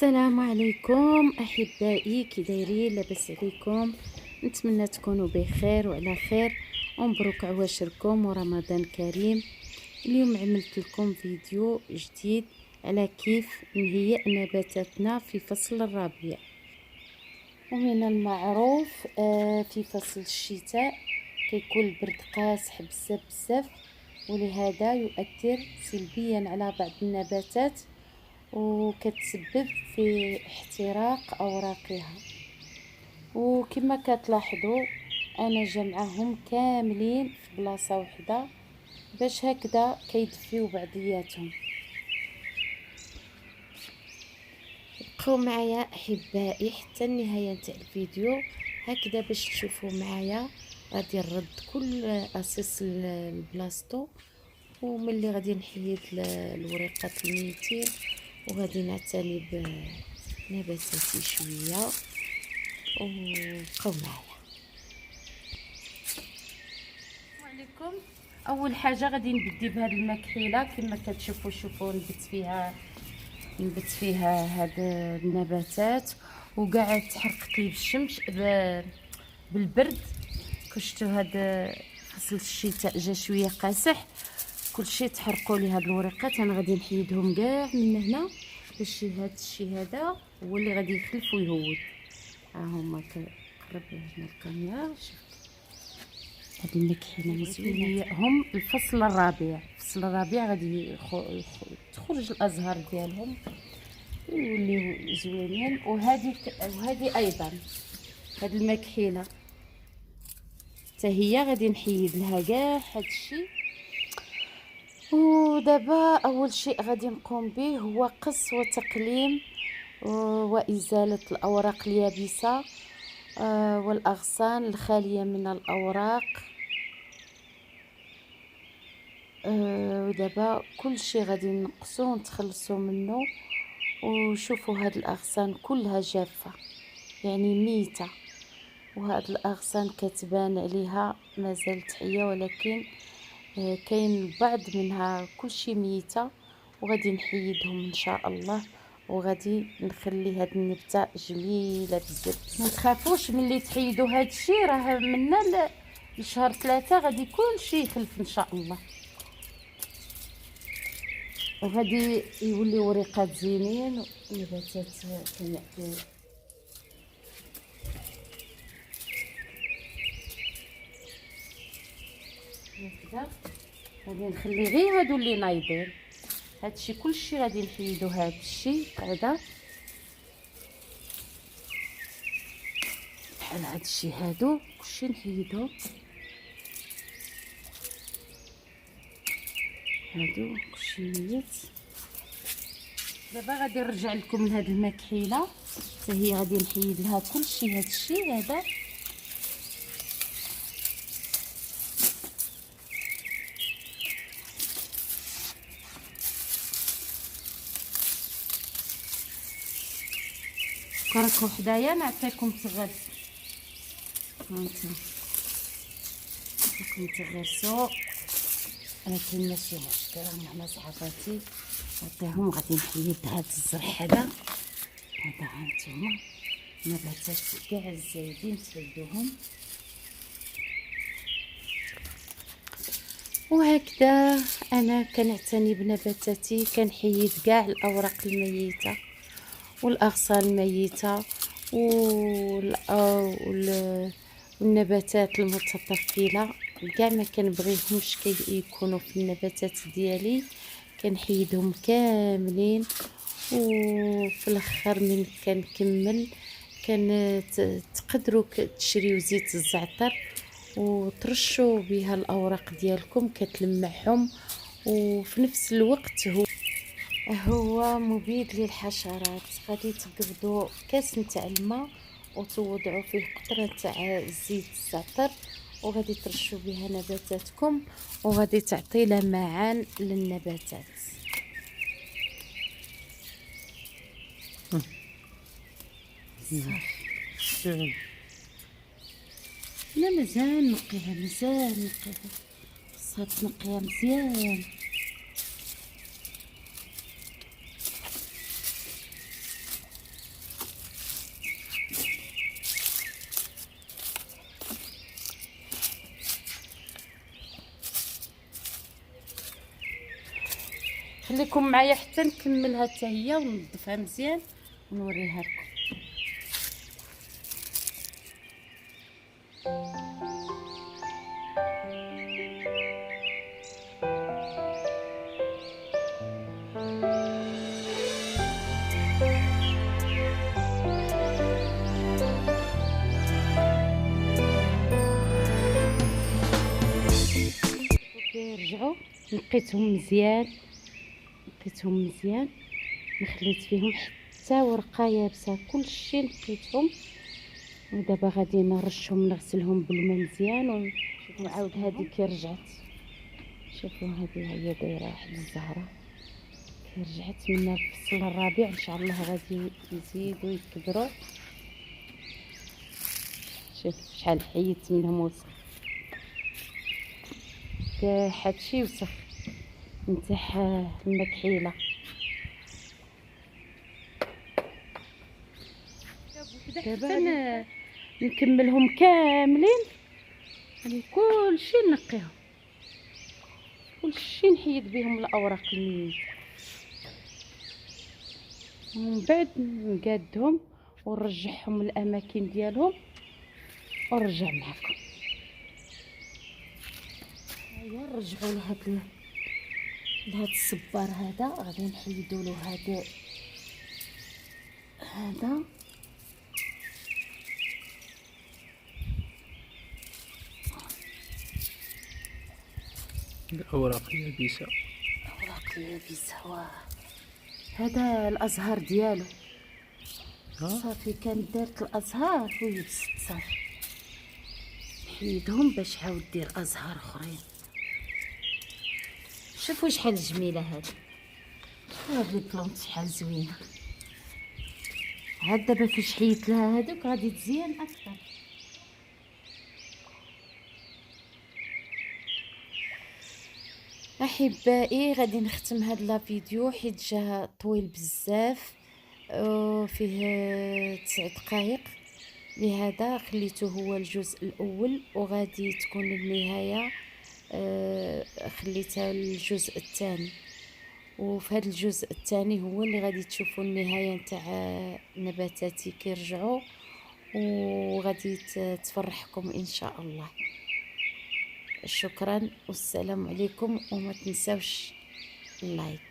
السلام عليكم احبائي، كي دايرين؟ لاباس عليكم؟ نتمنى تكونوا بخير وعلى خير، ومبروك عواشركم ورمضان كريم. اليوم عملت لكم فيديو جديد على كيف نهيئ نباتاتنا في فصل الربيع. ومن المعروف في فصل الشتاء كيكون البرد قاسح بزاف ولهذا يؤثر سلبيا على بعض النباتات وكتسبب في احتراق اوراقها. وكما كتلاحظوا انا جمعهم كاملين في بلاصه واحده باش هكذا كيدفيو بعضياتهم. بقوا معايا احبائي حتى النهايه تاع الفيديو هكذا باش تشوفوا معايا. غادي نرد كل اساس لبلاصتو، وملي غادي نحيد الوريقات الميتين وغادي نعتني بنباتاتي شويه. وبقوا معايا. السلام عليكم. اول حاجه غادي نبدي بهاد المكحيله كما كتشوفوا. شوفوا نبت فيها هاد النباتات وكاع تحرقت لي بالشمس بالبرد. كشتو هاد فصل الشتاء جا شويه قاسح، كلشي تحرقوا لي هاد الورقات. انا غادي نحيدهم كاع من هنا باش هاد الشيء هذا هو اللي غادي يخلف ويهود. ها هما كنقرب هنا الكاميرا. شوف هاد المكحله مزيانه هم الفصل الربيع. الفصل الربيع غادي تخرج الازهار ديالهم يوليو زوينين. وهذه ايضا هاد المكحله حتى هي غادي نحيد لها كاع هاد الشيء. ودابا اول شيء غادي نقوم به هو قص وتقليم وازاله الاوراق اليابسه والاغصان الخاليه من الاوراق. ودابا كل شيء غادي نقصو ونتخلصوا منه. وشوفوا هاد الاغصان كلها جافه يعني ميته، وهاد الاغصان كتبان عليها مازالت حيه، ولكن كاين البعض منها كلشي ميته. وغادي نحيدهم ان شاء الله، وغادي نخلي هاد النبته جميله بزاف. ما تخافوش ملي تحيدوا هاد الشيء، راه منا لشهر 3 غادي كلشي يخلف ان شاء الله، وغادي يولي وريقات زينين ونباتات كما هكذا. غادي نخلي غير هادو اللي نايضين. هادشي كلشي غادي نحيدو هادشي هذا بحال هادشي هادو كلشي نحيدو. هادو كلشي ميت. دابا غادي نرجع لكم لهاد المكحيله حتى هي غادي نحيد لها كلشي هادشي هذا. كركو حدايا نعطيكم تغرسوا. هانتوما نعطيكم تغرسوا، ولكن ماشي مشكل. انا صحافاتي نعطيهم. غادي نحيد هاد الزرع هذا هانتوما نباتات كاع الزايدين تحيدوهم. وهكذا انا كنعتني بنباتاتي، كنحيد كاع الاوراق الميته والاغصان الميته والنباتات المتطفله كاع ما كنبغيهمش يكونوا في النباتات ديالي كنحيدهم كاملين. وفي الاخر من كنكمل تقدروا تشريو زيت الزعتر وترشوا بها الاوراق ديالكم كتلمعهم، وفي نفس الوقت هو مبيد للحشرات. غادي تقبضوا كاس نتاع الماء وتوضعوا فيه قطره تاع زيت الزعتر وغادي ترشوا بها نباتاتكم، وغادي تعطي لمعان للنباتات. صافي. لا مازال نقيها، مازال نقيها، خاصها تنقيها مزيان. خليكم معايا حتى نكملها حتى هي وننظفها مزيان ونوريها لكم. كيرجعوا نقيتهم مزيان، ما خليت فيهم حتى ورقه يابسه، كلشي نقيتهم. ودابا غادي نرشهم نغسلهم بالماء مزيان ونشوفوا عاود هذه كي رجعت. شوفوا هذه هي دايره واحد الزهره كي رجعت من الفصل الرابع، ان شاء الله غادي يزيدوا يكبروا. شوف شحال حيت منهم وسخ، هادشي وسخ نتاع المكحيله. دابا نكملهم كاملين، يعني كلشي نقيهم، كلشي نحيد بهم الاوراق الميته، ومن بعد نقادهم ونرجعهم للاماكن ديالهم ونرجع معكم. هيا نرجعوا لهاد الصبار هذا، غادي نحيدوا له هذا الأوراق اليابسة. هذا الازهار ديالو صافي، كانت دارت الازهار ويبست صافي، نحيدهم باش عاود دير ازهار اخرين. شوفوا شحال جميله هاد لي بلونط، شحال زوينه. عاد دابا فاش حيت لها هذوك غادي تزين اكثر. احبائي غادي نختم هاد لا فيديو حيت جا طويل بزاف وفيه 9 دقائق، لهذا خليته هو الجزء الاول، وغادي تكون النهايه خليتها الجزء الثاني. وفي هذا الجزء الثاني هو اللي غادي تشوفوا النهايه نتاع نباتاتي كيرجعوا، وغادي تفرحكم ان شاء الله. شكرا والسلام عليكم، وما تنساوش اللايك.